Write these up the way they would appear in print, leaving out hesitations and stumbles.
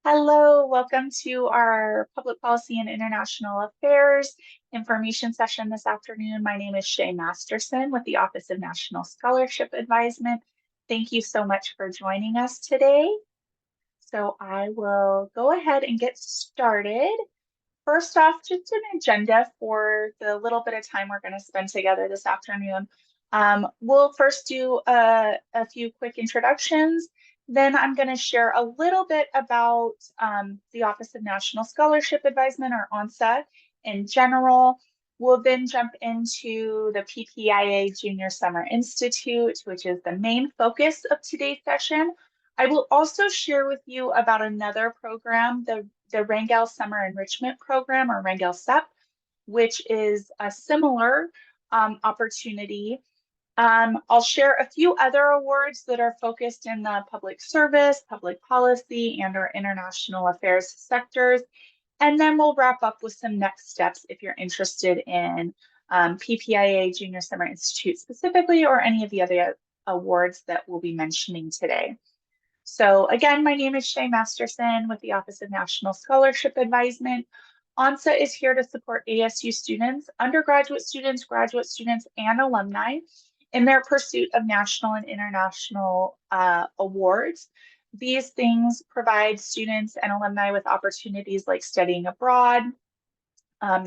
Hello, welcome to our Public Policy and International Affairs information session this afternoon. My name is Shay Masterson with the Office of National Scholarship Advisement. Thank you so much for joining us today. So I will go ahead and get started. First off, just an agenda for the little bit of time we're going to spend together this afternoon. We'll first do a few quick introductions. Then I'm going to share a little bit about the Office of National Scholarship Advisement, or ONSA, in general. We'll then jump into the PPIA Junior Summer Institute, which is the main focus of today's session. I will also share with you about another program, the Rangel Summer Enrichment Program, or Rangel SEP, which is a similar opportunity. I'll share a few other awards that are focused in the public service, public policy, and or international affairs sectors. And then we'll wrap up with some next steps if you're interested in PPIA Junior Summer Institute specifically, or any of the other awards that we'll be mentioning today. So again, my name is Shay Masterson with the Office of National Scholarship Advisement. ONSA is here to support ASU students, undergraduate students, graduate students, and alumni in their pursuit of national and international awards. These things provide students and alumni with opportunities like studying abroad,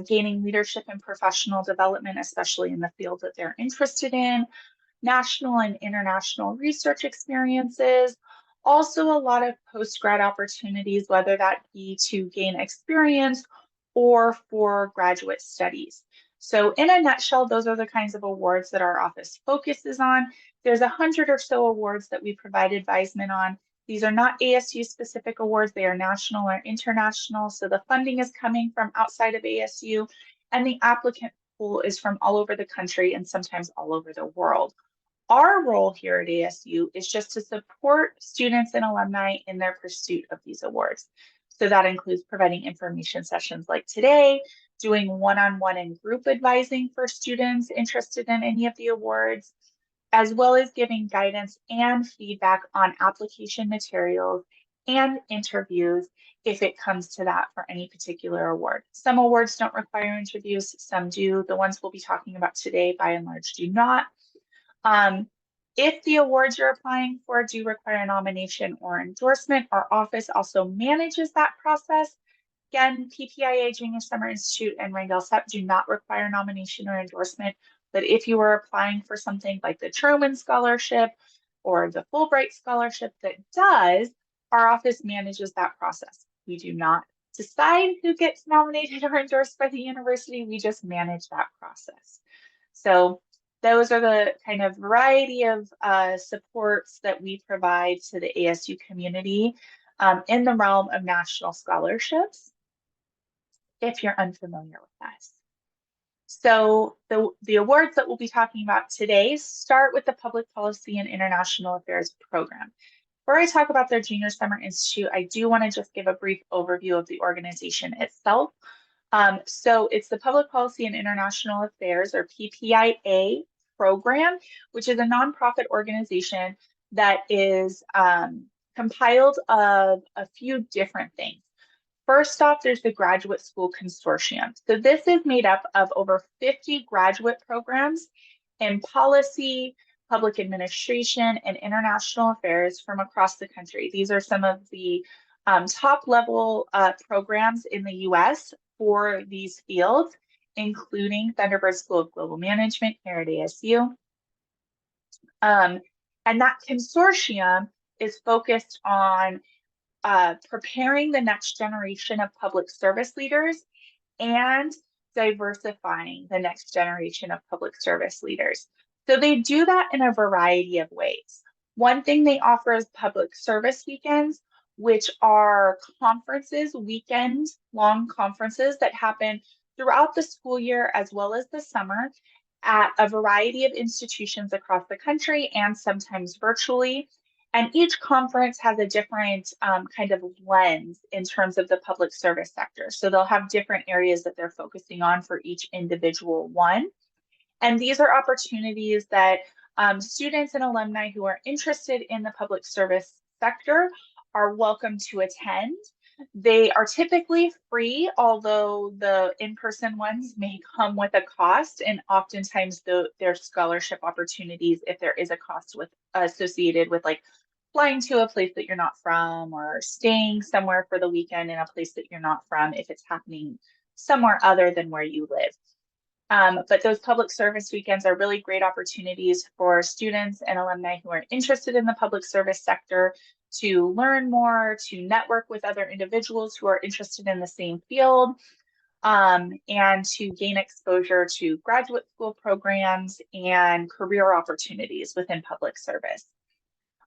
gaining leadership and professional development, especially in the field that they're interested in, national and international research experiences, also a lot of post-grad opportunities, whether that be to gain experience or for graduate studies. So in a nutshell, those are the kinds of awards that our office focuses on. There's 100 or so awards that we provide advisement on. These are not ASU specific awards, they are national or international. So the funding is coming from outside of ASU, and the applicant pool is from all over the country and sometimes all over the world. Our role here at ASU is just to support students and alumni in their pursuit of these awards. So that includes providing information sessions like today, doing one-on-one and group advising for students interested in any of the awards, as well as giving guidance and feedback on application materials and interviews if it comes to that for any particular award. Some awards don't require interviews, some do. The ones we'll be talking about today, by and large, do not. If the awards you're applying for do require a nomination or endorsement, our office also manages that process. Again, PPIA Junior Summer Institute and Rangel SEP do not require nomination or endorsement, but if you were applying for something like the Truman Scholarship or the Fulbright Scholarship that does, our office manages that process. We do not decide who gets nominated or endorsed by the university, we just manage that process. So those are the kind of variety of supports that we provide to the ASU community in the realm of national scholarships, if you're unfamiliar with us. So the awards that we'll be talking about today start with the Public Policy and International Affairs program. Before I talk about their Junior Summer Institute, I do want to just give a brief overview of the organization itself. So it's the Public Policy and International Affairs, or PPIA program, which is a nonprofit organization that is compiled of a few different things. First off, there's the Graduate School Consortium. So this is made up of over 50 graduate programs in policy, public administration, and international affairs from across the country. These are some of the top level programs in the US for these fields, including Thunderbird School of Global Management here at ASU. And that consortium is focused on preparing the next generation of public service leaders and diversifying the next generation of public service leaders. So they do that in a variety of ways. One thing they offer is public service weekends, which are conferences, weekend-long conferences that happen throughout the school year as well as the summer at a variety of institutions across the country and sometimes virtually. And each conference has a different kind of lens in terms of the public service sector. So they'll have different areas that they're focusing on for each individual one. And these are opportunities that students and alumni who are interested in the public service sector are welcome to attend. They are typically free, although the in-person ones may come with a cost, and oftentimes their scholarship opportunities, if there is a cost associated with like flying to a place that you're not from or staying somewhere for the weekend in a place that you're not from, if it's happening somewhere other than where you live. But those public service weekends are really great opportunities for students and alumni who are interested in the public service sector to learn more, to network with other individuals who are interested in the same field, and to gain exposure to graduate school programs and career opportunities within public service.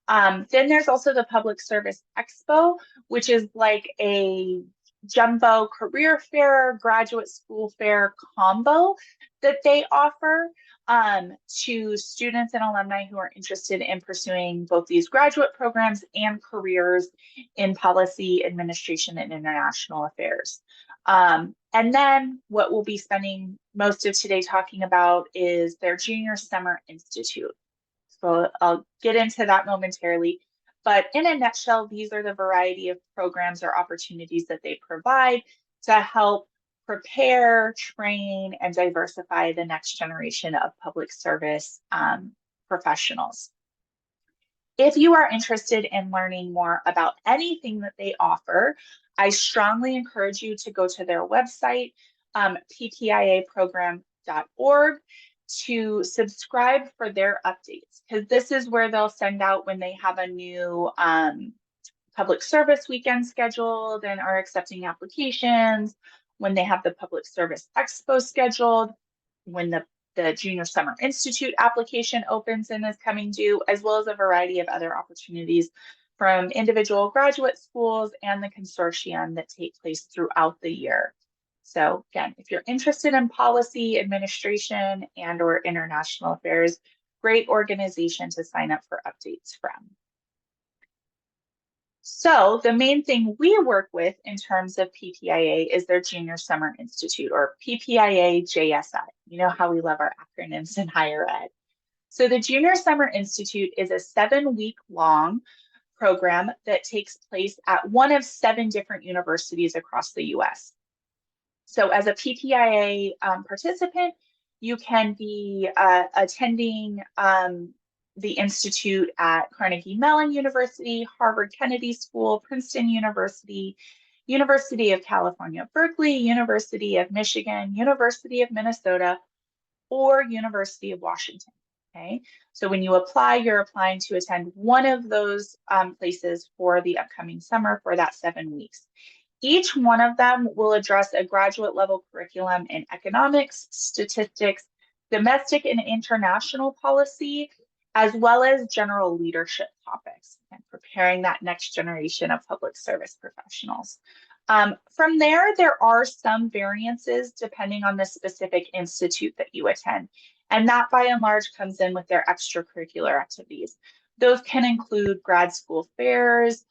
Then there's also the Public Service Expo, which is like a jumbo career fair, graduate school fair combo that they offer to students and alumni who are interested in pursuing both these graduate programs and careers in policy, administration, and international affairs. And then what we'll be spending most of today talking about is their Junior Summer Institute. So I'll get into that momentarily. But in a nutshell, these are the variety of programs or opportunities that they provide to help prepare, train, and diversify the next generation of public service professionals. If you are interested in learning more about anything that they offer, I strongly encourage you to go to their website, ppiaprogram.org, to subscribe for their updates, because this is where they'll send out when they have a new public service weekend scheduled and are accepting applications, when they have the Public Service Expo scheduled, when the Junior Summer Institute application opens and is coming due, as well as a variety of other opportunities from individual graduate schools and the consortium that take place throughout the year. So again, if you're interested in policy, administration, and or international affairs, great organization to sign up for updates from. So the main thing we work with in terms of PPIA is their Junior Summer Institute, or PPIA JSI. You know how we love our acronyms in higher ed. So the Junior Summer Institute is a 7-week-long program that takes place at one of 7 different universities across the US. So as a PPIA participant, you can be attending the Institute at Carnegie Mellon University, Harvard Kennedy School, Princeton University, University of California, Berkeley, University of Michigan, University of Minnesota, or University of Washington. Okay, so when you apply, you're applying to attend one of those places for the upcoming summer for that 7 weeks. Each one of them will address a graduate level curriculum in economics, statistics, domestic and international policy, as well as general leadership topics, and preparing that next generation of public service professionals. From there are some variances depending on the specific institute that you attend. And that by and large comes in with their extracurricular activities. Those can include grad school fairs,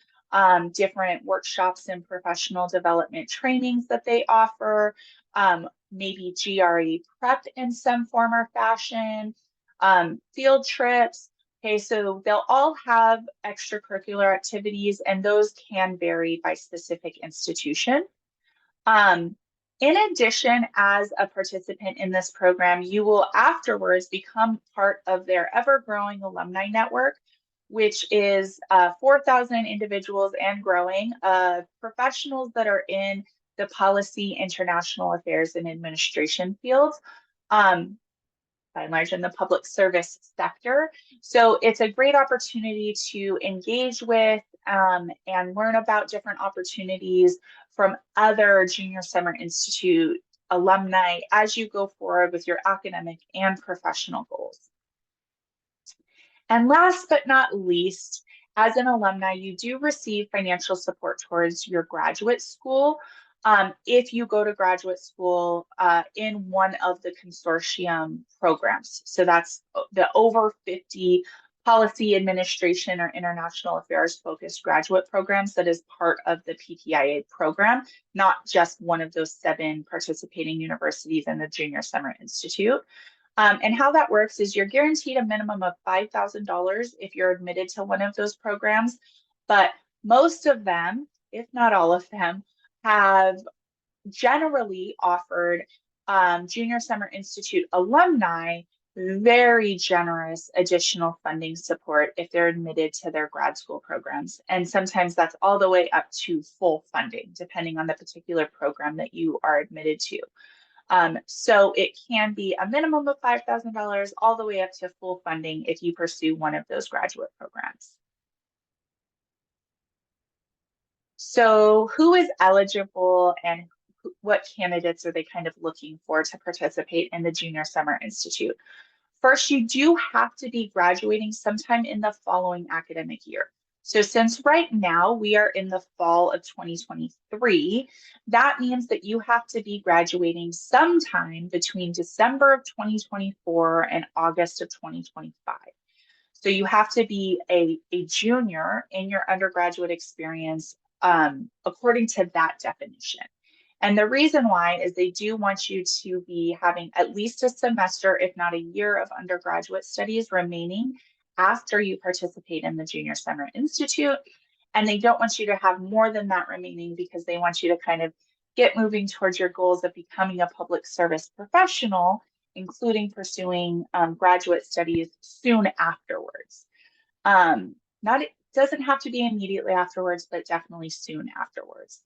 different workshops and professional development trainings that they offer, maybe GRE prep in some form or fashion, field trips. Okay, so they'll all have extracurricular activities, and those can vary by specific institution. In addition, as a participant in this program, you will afterwards become part of their ever-growing alumni network, which is 4,000 individuals and growing of professionals that are in the policy, international affairs, and administration fields, by and large in the public service sector. So it's a great opportunity to engage with and learn about different opportunities from other Junior Summer Institute alumni as you go forward with your academic and professional goals. And last but not least, as an alumni, you do receive financial support towards your graduate school if you go to graduate school in one of the consortium programs. So that's the over 50 policy, administration, or international affairs focused graduate programs that is part of the PPIA program, not just one of those 7 participating universities in the Junior Summer Institute. And how that works is you're guaranteed a minimum of $5,000 if you're admitted to one of those programs, but most of them if not all of them, have generally offered Junior Summer Institute alumni very generous additional funding support if they're admitted to their grad school programs. And sometimes that's all the way up to full funding, depending on the particular program that you are admitted to. So it can be a minimum of $5,000 all the way up to full funding if you pursue one of those graduate programs. So who is eligible and what candidates are they kind of looking for to participate in the Junior Summer Institute? First, you do have to be graduating sometime in the following academic year. So since right now we are in the fall of 2023, that means that you have to be graduating sometime between December of 2024 and August of 2025. So you have to be a junior in your undergraduate experience according to that definition. And the reason why is they do want you to be having at least a semester, if not a year of undergraduate studies remaining after you participate in the Junior Summer Institute. And they don't want you to have more than that remaining because they want you to kind of get moving towards your goals of becoming a public service professional, including pursuing graduate studies soon afterwards. It doesn't have to be immediately afterwards, but definitely soon afterwards.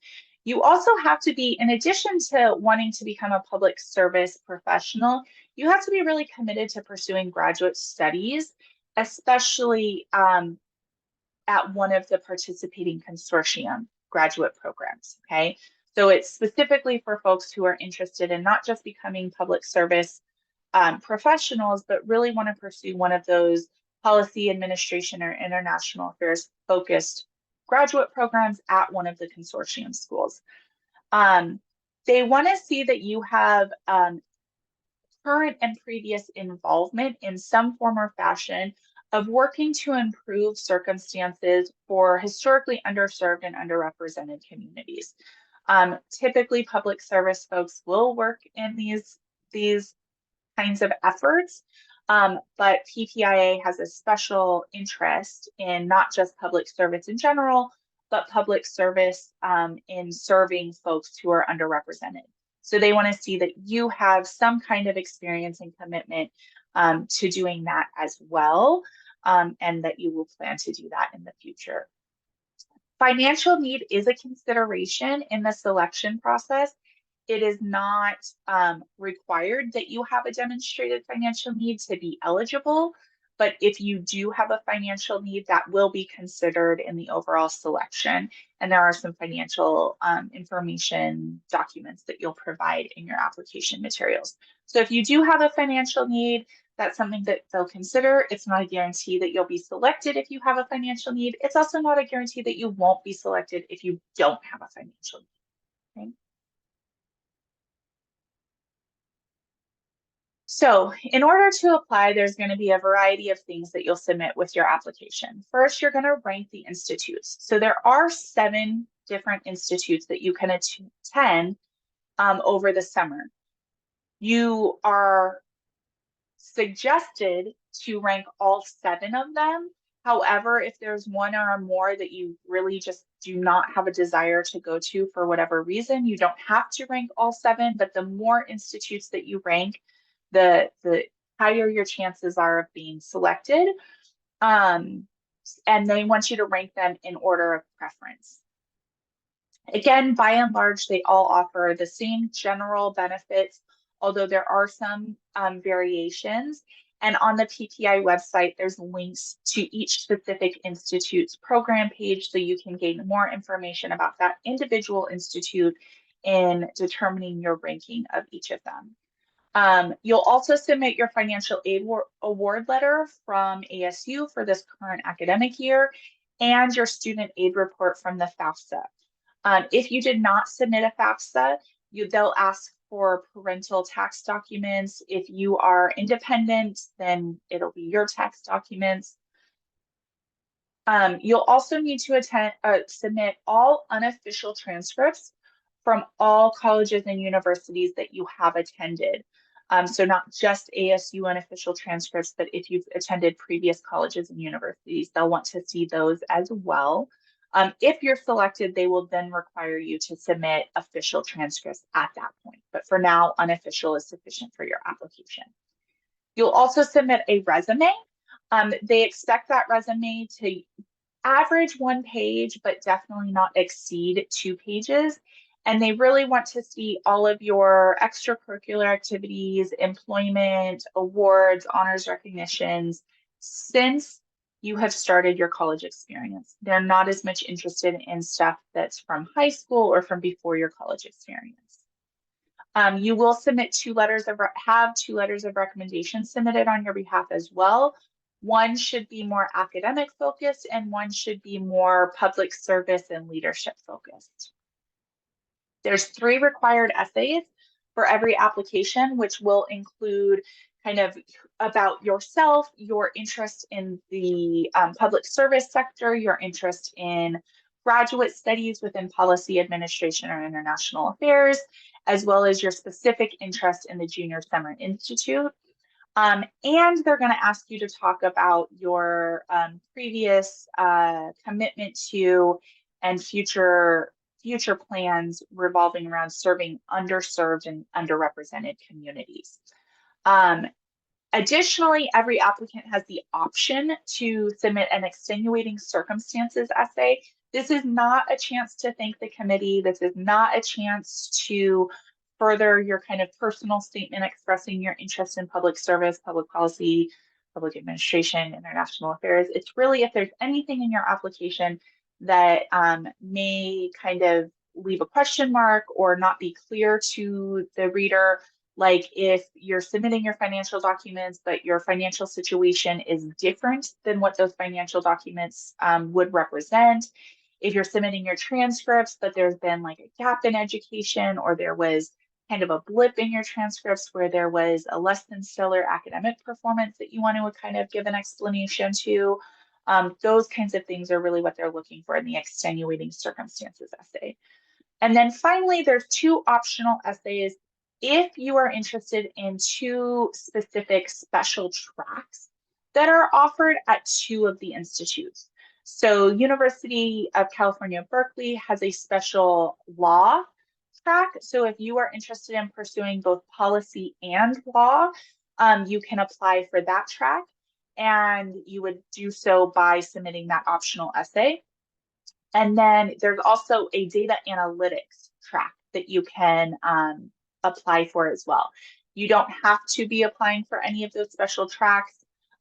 You also have to be, in addition to wanting to become a public service professional, you have to be really committed to pursuing graduate studies, especially at one of the participating consortium graduate programs, okay? So it's specifically for folks who are interested in not just becoming public service professionals, but really want to pursue one of those policy administration or international affairs focused graduate programs at one of the consortium schools. They want to see that you have current and previous involvement in some form or fashion of working to improve circumstances for historically underserved and underrepresented communities. Typically, public service folks will work in these kinds of efforts, but PPIA has a special interest in not just public service in general, but public service in serving folks who are underrepresented. So they want to see that you have some kind of experience and commitment to doing that as well, and that you will plan to do that in the future. Financial need is a consideration in the selection process. It is not required that you have a demonstrated financial need to be eligible, but if you do have a financial need, that will be considered in the overall selection. And there are some financial information documents that you'll provide in your application materials. So if you do have a financial need, that's something that they'll consider. It's not a guarantee that you'll be selected if you have a financial need. It's also not a guarantee that you won't be selected if you don't have a financial need. Okay? So in order to apply, there's going to be a variety of things that you'll submit with your application. First, you're going to rank the institutes. So there are 7 different institutes that you can attend over the summer. You are suggested to rank all 7 of them. However, if there's one or more that you really just do not have a desire to go to for whatever reason, you don't have to rank all 7, but the more institutes that you rank, the higher your chances are of being selected. And they want you to rank them in order of preference. Again, by and large, they all offer the same general benefits, although there are some variations. And on the PPI website, there's links to each specific institute's program page so you can gain more information about that individual institute in determining your ranking of each of them. You'll also submit your financial aid award letter from ASU for this current academic year and your student aid report from the FAFSA. If you did not submit a FAFSA, they'll ask for parental tax documents. If you are independent, then it'll be your tax documents. You'll also need to submit all unofficial transcripts from all colleges and universities that you have attended. So not just ASU unofficial transcripts, but if you've attended previous colleges and universities, they'll want to see those as well. If you're selected, they will then require you to submit official transcripts at that point. But for now, unofficial is sufficient for your application. You'll also submit a resume. They expect that resume to average 1 page, but definitely not exceed 2 pages. And they really want to see all of your extracurricular activities, employment, awards, honors, recognitions since you have started your college experience. They're not as much interested in stuff that's from high school or from before your college experience. You will submit have 2 letters of recommendation submitted on your behalf as well. One should be more academic focused and one should be more public service and leadership focused. There's 3 required essays for every application, which will include kind of about yourself, your interest in the public service sector, your interest in graduate studies within policy, administration, or international affairs, as well as your specific interest in the Junior Summer Institute. And they're going to ask you to talk about your previous commitment to and future plans revolving around serving underserved and underrepresented communities. Additionally, every applicant has the option to submit an extenuating circumstances essay. This is not a chance to thank the committee. This is not a chance to further your kind of personal statement expressing your interest in public service, public policy, public administration, international affairs. It's really if there's anything in your application that may kind of leave a question mark or not be clear to the reader, like if you're submitting your financial documents, but your financial situation is different than what those financial documents would represent. If you're submitting your transcripts, but there's been like a gap in education, or there was kind of a blip in your transcripts where there was a less than stellar academic performance that you want to kind of give an explanation to, those kinds of things are really what they're looking for in the extenuating circumstances essay. And then finally, there's 2 optional essays if you are interested in 2 specific special tracks that are offered at 2 of the institutes. So University of California, Berkeley has a special law track. So if you are interested in pursuing both policy and law, you can apply for that track, and you would do so by submitting that optional essay. And then there's also a data analytics track that you can apply for as well. You don't have to be applying for any of those special tracks,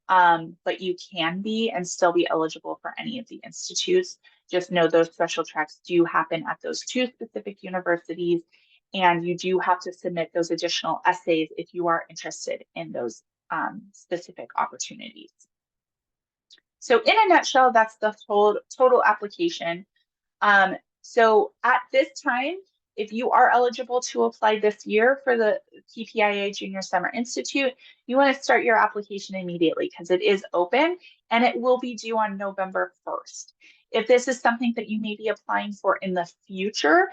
but you can be and still be eligible for any of the institutes. Just know those special tracks do happen at those 2 specific universities, and you do have to submit those additional essays if you are interested in those specific opportunities. So in a nutshell, that's the total application. So at this time, if you are eligible to apply this year for the PPIA Junior Summer Institute, you want to start your application immediately because it is open and it will be due on November 1st. If this is something that you may be applying for in the future,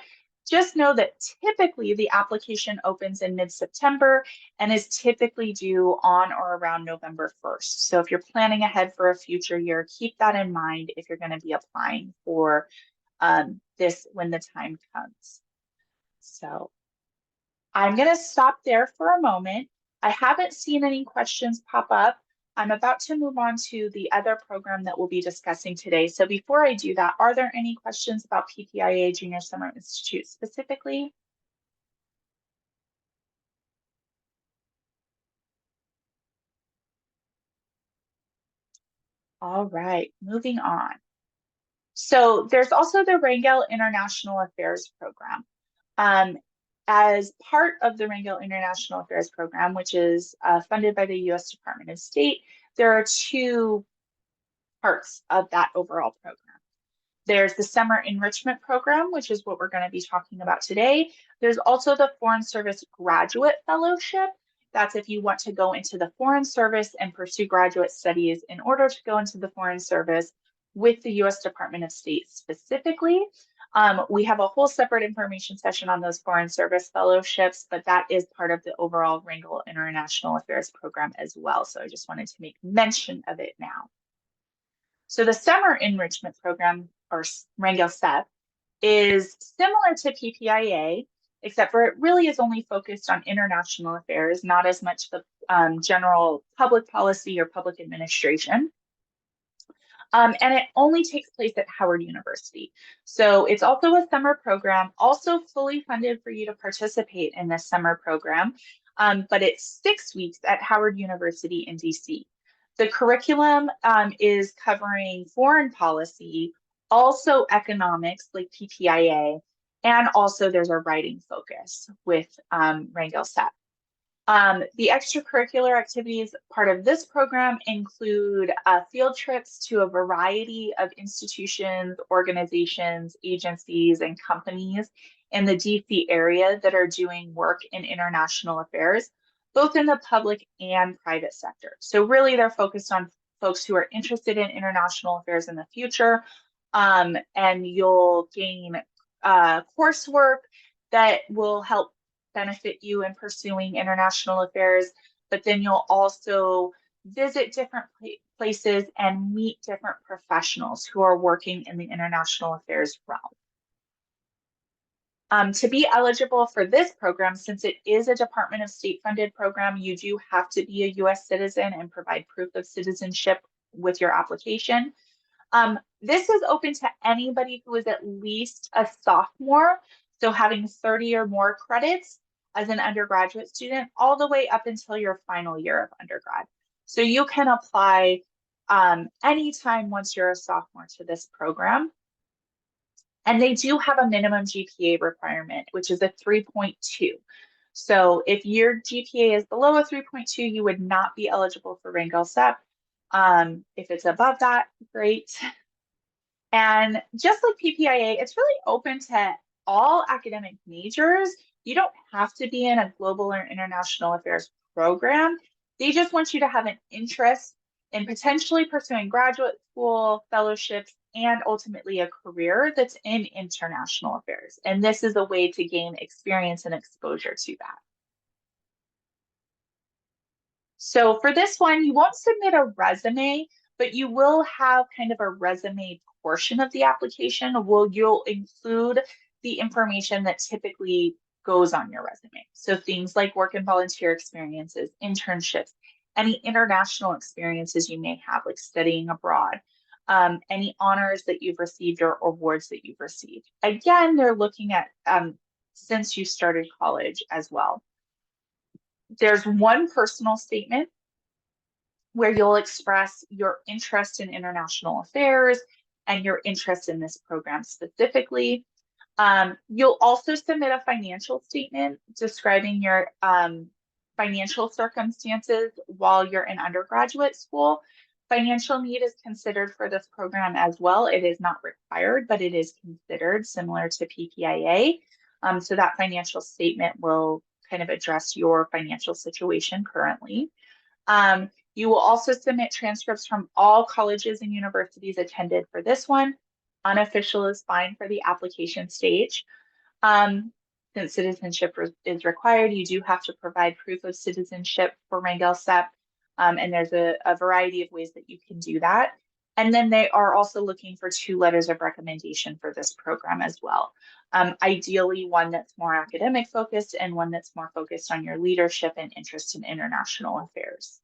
just know that typically the application opens in mid-September and is typically due on or around November 1st. So if you're planning ahead for a future year, keep that in mind if you're going to be applying for this when the time comes. So I'm going to stop there for a moment. I haven't seen any questions pop up. I'm about to move on to the other program that we'll be discussing today. So before I do that, are there any questions about PPIA Junior Summer Institute specifically? All right, moving on. So there's also the Rangel International Affairs Program. As part of the Rangel International Affairs Program, which is funded by the U.S. Department of State, there are 2 parts of that overall program. There's the Summer Enrichment Program, which is what we're going to be talking about today. There's also the Foreign Service Graduate Fellowship. That's if you want to go into the Foreign Service and pursue graduate studies in order to go into the Foreign Service with the U.S. Department of State specifically. We have a whole separate information session on those Foreign Service Fellowships, but that is part of the overall Rangel International Affairs Program as well. So I just wanted to make mention of it now. So the Summer Enrichment Program or Rangel SEP, is similar to PPIA, except for it really is only focused on international affairs, not as much the general public policy or public administration. And it only takes place at Howard University. So it's also a summer program, also fully funded for you to participate in this summer program. But it's 6 weeks at Howard University in DC. The curriculum is covering foreign policy, also economics like PPIA, and also there's a writing focus with Rangel SEP. The extracurricular activities part of this program include field trips to a variety of institutions, organizations, agencies, and companies in the DC area that are doing work in international affairs, both in the public and private sector. So really they're focused on folks who are interested in international affairs in the future, and you'll gain coursework that will help benefit you in pursuing international affairs, but then you'll also visit different places and meet different professionals who are working in the international affairs realm. To be eligible for this program, since it is a Department of State funded program, you do have to be a US citizen and provide proof of citizenship with your application. This is open to anybody who is at least a sophomore, so having 30 or more credits as an undergraduate student, all the way up until your final year of undergrad. So you can apply anytime once you're a sophomore to this program. And they do have a minimum GPA requirement, which is a 3.2. So if your GPA is below a 3.2, you would not be eligible for Rangel SEP. If it's above that, great. And just like PPIA, it's really open to all academic majors. You don't have to be in a global or international affairs program. They just want you to have an interest in potentially pursuing graduate school, fellowships, and ultimately a career that's in international affairs. And this is a way to gain experience and exposure to that. So for this one, you won't submit a resume, but you will have kind of a resume portion of the application. You'll include the information that typically goes on your resume. So things like work and volunteer experiences, internships, any international experiences you may have, like studying abroad, any honors that you've received or awards that you've received. Again, they're looking at since you started college as well. There's one personal statement where you'll express your interest in international affairs and your interest in this program specifically. You'll also submit a financial statement describing your financial circumstances while you're in undergraduate school. Financial need is considered for this program as well. It is not required, but it is considered, similar to PPIA. So that financial statement will kind of address your financial situation currently. You will also submit transcripts from all colleges and universities attended for this one. Unofficial is fine for the application stage. Since citizenship is required, you do have to provide proof of citizenship for Rangel SEP, and there's a variety of ways that you can do that. And then they are also looking for 2 letters of recommendation for this program as well. Ideally, one that's more academic focused and one that's more focused on your leadership and interest in international affairs.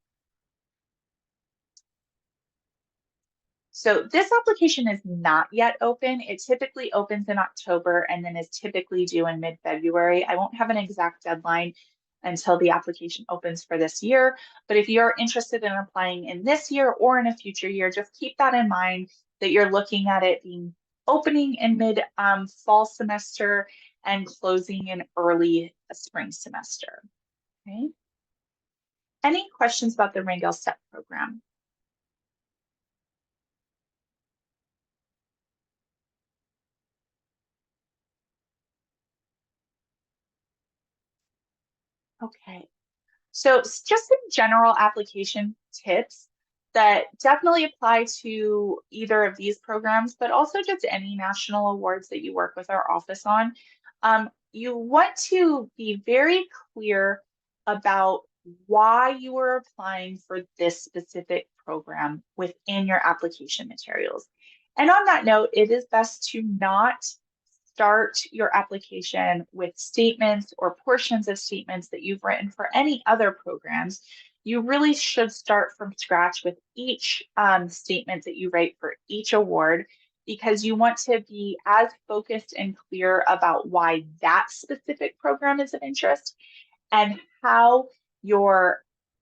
So this application is not yet open. It typically opens in October and then is typically due in mid-February. I won't have an exact deadline until the application opens for this year. But if you're interested in applying in this year or in a future year, just keep that in mind that you're looking at it being opening in mid-fall semester and closing in early spring semester. Okay. Any questions about the Rangel SEP program? Okay. So just some general application tips that definitely apply to either of these programs, but also just any national awards that you work with our office on. You want to be very clear about why you are applying for this specific program within your application materials. And on that note, it is best to not start your application with statements or portions of statements that you've written for any other programs. You really should start from scratch with each statement that you write for each award, because you want to be as focused and clear about why that specific program is of interest and how your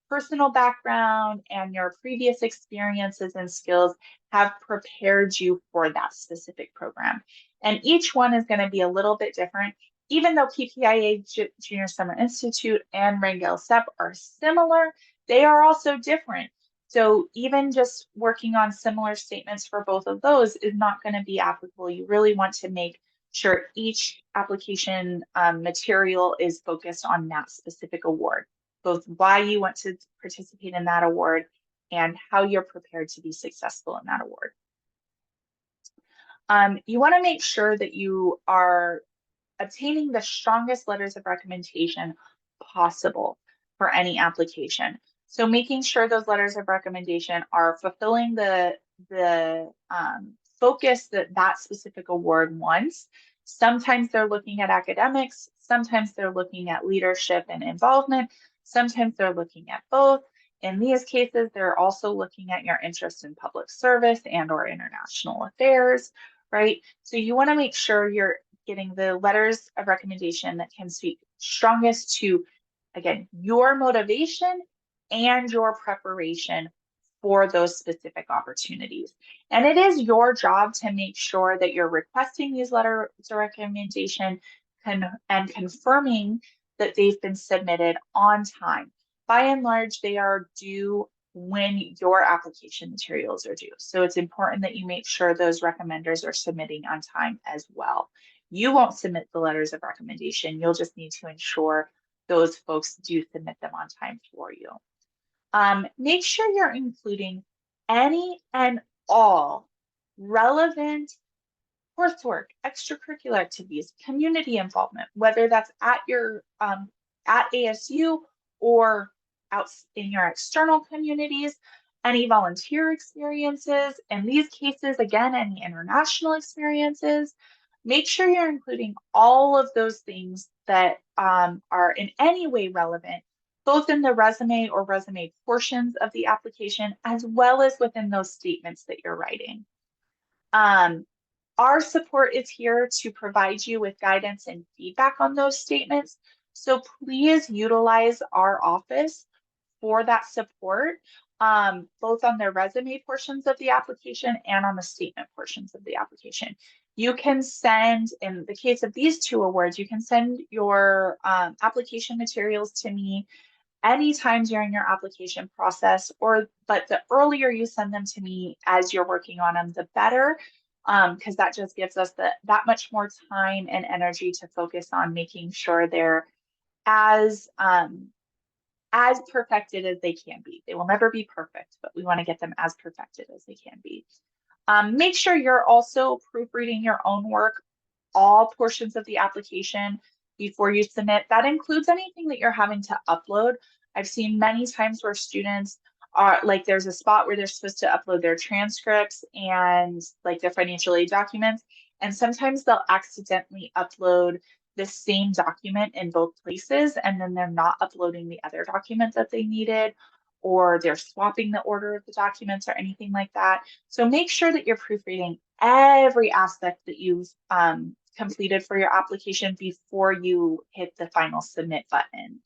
personal background and your previous experiences and skills have prepared you for that specific program. And each one is going to be a little bit different. Even though PPIA Junior Summer Institute and Rangel CEP are similar, they are also different. So even just working on similar statements for both of those is not going to be applicable. You really want to make sure each application material is focused on that specific award, both why you want to participate in that award and how you're prepared to be successful in that award. You want to make sure that you are obtaining the strongest letters of recommendation possible for any application. So making sure those letters of recommendation are fulfilling the focus that that specific award wants. Sometimes they're looking at academics, sometimes they're looking at leadership and involvement, sometimes they're looking at both. In these cases, they're also looking at your interest in public service and or international affairs, right? So you want to make sure you're getting the letters of recommendation that can speak strongest to, again, your motivation and your preparation for those specific opportunities. And it is your job to make sure that you're requesting these letters of recommendation and confirming that they've been submitted on time. By and large, they are due when your application materials are due. So it's important that you make sure those recommenders are submitting on time as well. You won't submit the letters of recommendation. You'll just need to ensure those folks do submit them on time for you. Make sure you're including any and all relevant coursework, extracurricular activities, community involvement, whether that's at your at ASU or out in your external communities, any volunteer experiences. In these cases, again, any international experiences. Make sure you're including all of those things that are in any way relevant, both in the resume or resume portions of the application, as well as within those statements that you're writing. Our support is here to provide you with guidance and feedback on those statements. So please utilize our office for that support, both on the resume portions of the application and on the statement portions of the application. You can send, in the case of these two awards, you can send your application materials to me anytime during your application process, but the earlier you send them to me as you're working on them, the better, because that just gives us that much more time and energy to focus on making sure they're as perfected as they can be. They will never be perfect, but we want to get them as perfected as they can be. Make sure you're also proofreading your own work, all portions of the application before you submit. That includes anything that you're having to upload. I've seen many times where students are like, there's a spot where they're supposed to upload their transcripts and like their financial aid documents. And sometimes they'll accidentally upload the same document in both places, and then they're not uploading the other document that they needed, or they're swapping the order of the documents or anything like that. So make sure that you're proofreading every aspect that you've completed for your application before you hit the final submit button.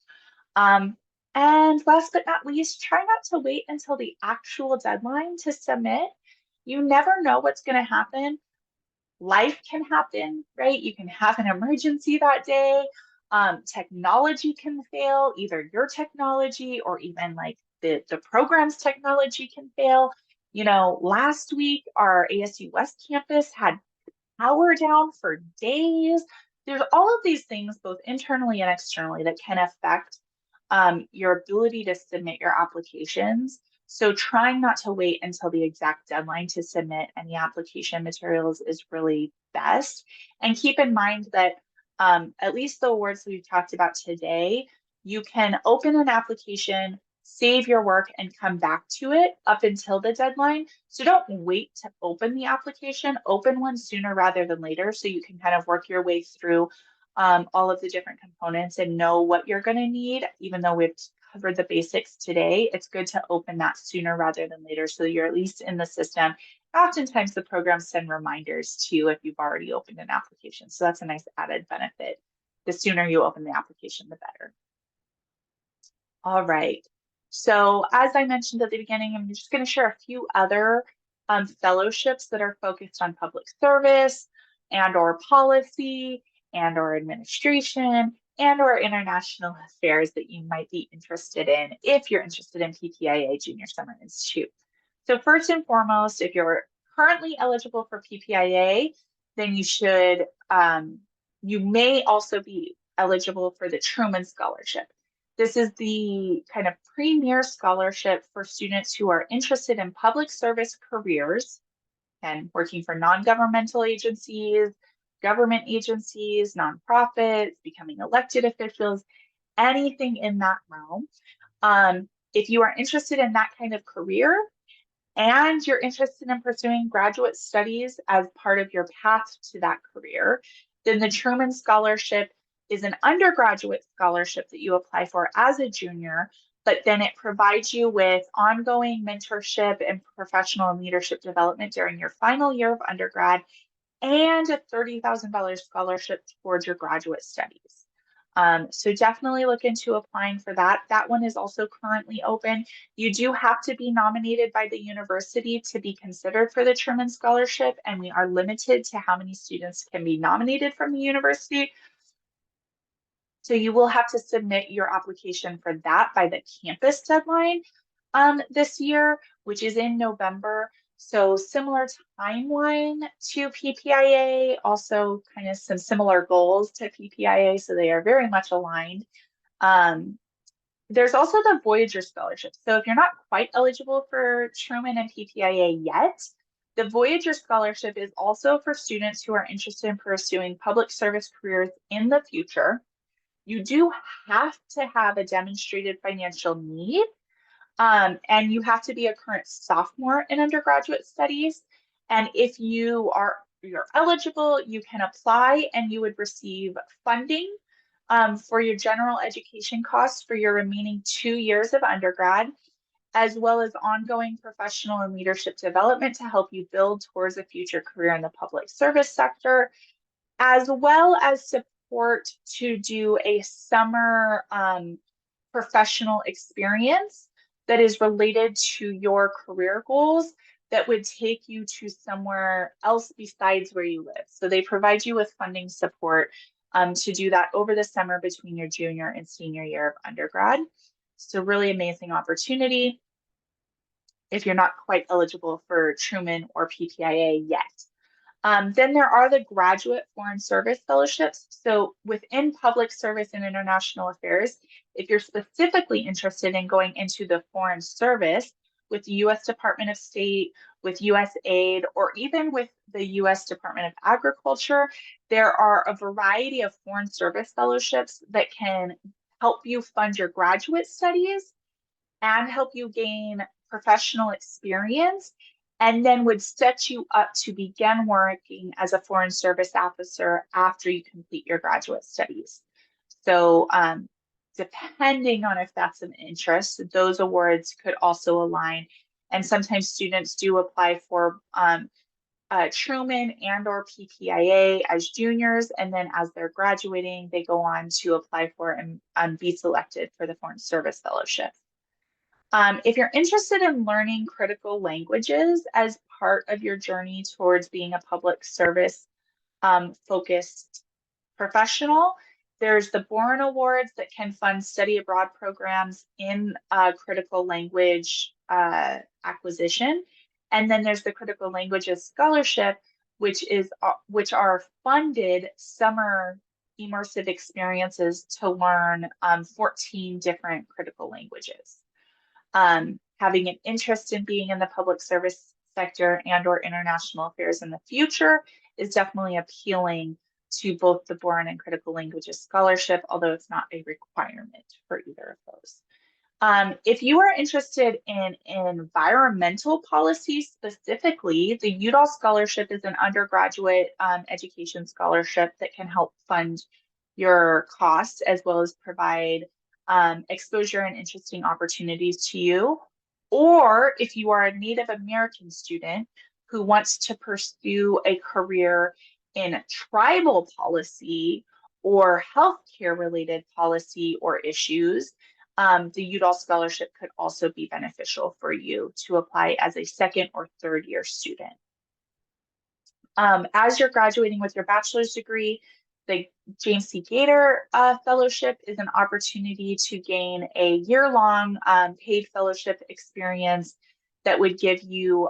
And last but not least, try not to wait until the actual deadline to submit. You never know what's going to happen. Life can happen, right? You can have an emergency that day. Technology can fail, either your technology or even like the program's technology can fail. You know, last week, our ASU West campus had power down for days. There's all of these things, both internally and externally, that can affect your ability to submit your applications. So trying not to wait until the exact deadline to submit any application materials is really best. And keep in mind that at least the awards we've talked about today, you can open an application, save your work and come back to it up until the deadline. So don't wait to open the application, open one sooner rather than later so you can kind of work your way through all of the different components and know what you're going to need. Even though we've covered the basics today, it's good to open that sooner rather than later so you're at least in the system. Oftentimes the programs send reminders too if you've already opened an application. So that's a nice added benefit. The sooner you open the application, the better. All right. So as I mentioned at the beginning, I'm just going to share a few other fellowships that are focused on public service and or policy and or administration and or international affairs that you might be interested in if you're interested in PPIA Junior Summer Institute. So first and foremost, if you're currently eligible for PPIA, then you may also be eligible for the Truman Scholarship. This is the kind of premier scholarship for students who are interested in public service careers and working for non-governmental agencies, government agencies, nonprofits, becoming elected officials, anything in that realm. If you are interested in that kind of career and you're interested in pursuing graduate studies as part of your path to that career, then the Truman Scholarship is an undergraduate scholarship that you apply for as a junior, but then it provides you with ongoing mentorship and professional and leadership development during your final year of undergrad and a $30,000 scholarship towards your graduate studies. So definitely look into applying for that. That one is also currently open. You do have to be nominated by the university to be considered for the Truman Scholarship, and we are limited to how many students can be nominated from the university. So you will have to submit your application for that by the campus deadline this year, which is in November. So similar timeline to PPIA, also kind of some similar goals to PPIA, so they are very much aligned. There's also the Voyager Scholarship. So if you're not quite eligible for Truman and PPIA yet, the Voyager Scholarship is also for students who are interested in pursuing public service careers in the future. You do have to have a demonstrated financial need, and you have to be a current sophomore in undergraduate studies. And if you're eligible, you can apply and you would receive funding for your general education costs for your remaining 2 years of undergrad, as well as ongoing professional and leadership development to help you build towards a future career in the public service sector, as well as support to do a summer professional experience that is related to your career goals that would take you to somewhere else besides where you live. So they provide you with funding support to do that over the summer between your junior and senior year of undergrad. So really amazing opportunity if you're not quite eligible for Truman or PPIA yet. Then there are the Graduate Foreign Service Fellowships. So within Public Service and International Affairs, if you're specifically interested in going into the Foreign Service with the U.S. Department of State, with USAID, or even with the U.S. Department of Agriculture, there are a variety of Foreign Service Fellowships that can help you fund your graduate studies and help you gain professional experience, and then would set you up to begin working as a Foreign Service officer after you complete your graduate studies. So depending on if that's an interest, those awards could also align. And sometimes students do apply for Truman and or PPIA as juniors, and then as they're graduating, they go on to apply for and be selected for the Foreign Service Fellowship. If you're interested in learning critical languages as part of your journey towards being a public service focused professional, there's the Boren Awards that can fund study abroad programs in critical language acquisition. And then there's the Critical Languages Scholarship, which are funded summer immersive experiences to learn 14 different critical languages. Having an interest in being in the public service sector and or international affairs in the future is definitely appealing to both the Boren and Critical Languages Scholarship, although it's not a requirement for either of those. If you are interested in environmental policy specifically, the Udall Scholarship is an undergraduate education scholarship that can help fund your costs as well as provide exposure and interesting opportunities to you. Or if you are a Native American student who wants to pursue a career in tribal policy or healthcare related policy or issues, the Udall Scholarship could also be beneficial for you to apply as a second or third year student. As you're graduating with your bachelor's degree, the James C. Gator Fellowship is an opportunity to gain a year-long paid fellowship experience that would give you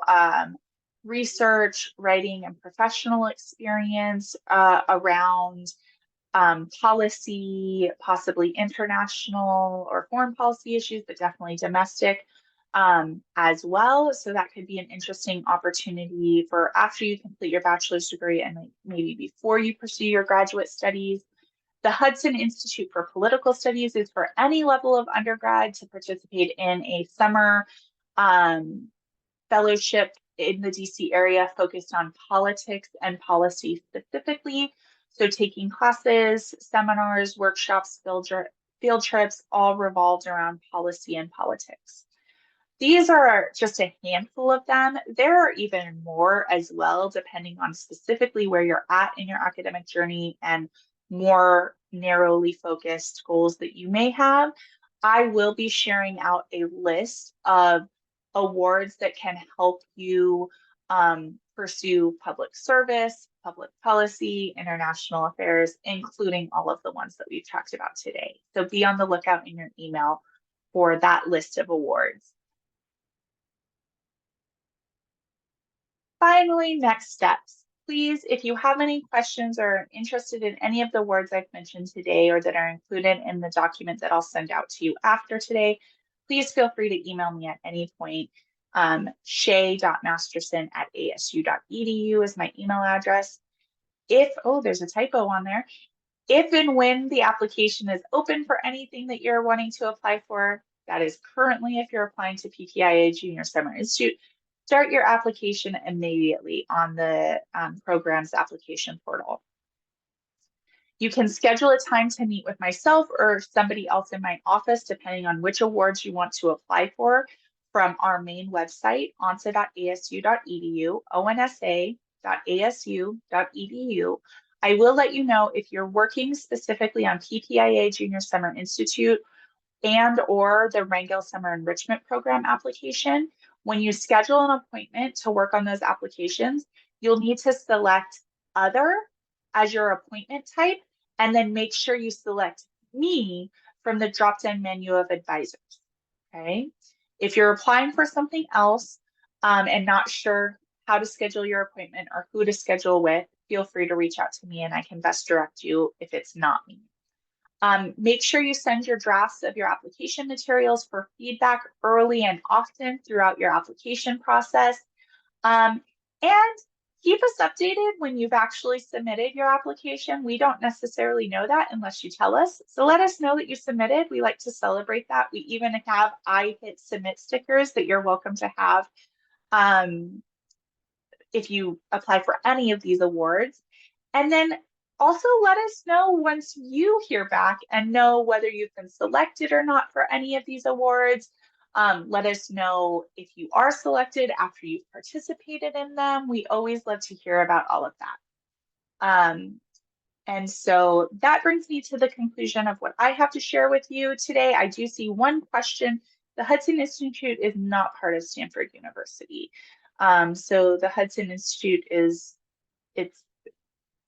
research, writing, and professional experience around policy, possibly international or foreign policy issues, but definitely domestic as well. So that could be an interesting opportunity for after you complete your bachelor's degree and maybe before you pursue your graduate studies. The Hudson Institute for Political Studies is for any level of undergrad to participate in a summer fellowship in the DC area focused on politics and policy specifically. So taking classes, seminars, workshops, field trips, all revolved around policy and politics. These are just a handful of them. There are even more as well, depending on specifically where you're at in your academic journey and more narrowly focused goals that you may have. I will be sharing out a list of awards that can help you pursue public service, public policy, international affairs, including all of the ones that we've talked about today. So be on the lookout in your email for that list of awards. Finally, next steps. Please, if you have any questions or are interested in any of the words I've mentioned today or that are included in the document that I'll send out to you after today, please feel free to email me at any point. Shay.masterson@asu.edu is my email address. There's a typo on there. If and when the application is open for anything that you're wanting to apply for, that is currently if you're applying to PPIA Junior Summer Institute, start your application immediately on the program's application portal. You can schedule a time to meet with myself or somebody else in my office, depending on which awards you want to apply for, from our main website, onsa.asu.edu, onsa.asu.edu. I will let you know if you're working specifically on PPIA Junior Summer Institute and or the Rangel Summer Enrichment Program application. When you schedule an appointment to work on those applications, you'll need to select Other as your appointment type, and then make sure you select Me from the drop-down menu of advisors, okay? If you're applying for something else and not sure how to schedule your appointment or who to schedule with, feel free to reach out to me and I can best direct you if it's not me. Make sure you send your drafts of your application materials for feedback early and often throughout your application process. And keep us updated when you've actually submitted your application. We don't necessarily know that unless you tell us. So let us know that you submitted. We like to celebrate that. We even have I hit submit stickers that you're welcome to have if you apply for any of these awards. And then also let us know once you hear back and know whether you've been selected or not for any of these awards. Let us know if you are selected after you've participated in them. We always love to hear about all of that. And so that brings me to the conclusion of what I have to share with you today. I do see one question. The Hudson Institute is not part of Stanford University. So the Hudson Institute it's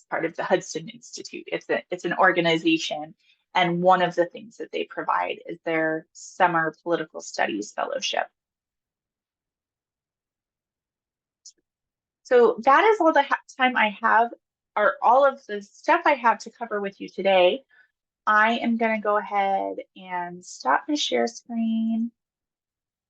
part of the Hudson Institute. It's an organization, and one of the things that they provide is their Summer Political Studies Fellowship. So that is all the time I have, or all of the stuff I have to cover with you today. I am going to go ahead and stop my share screen.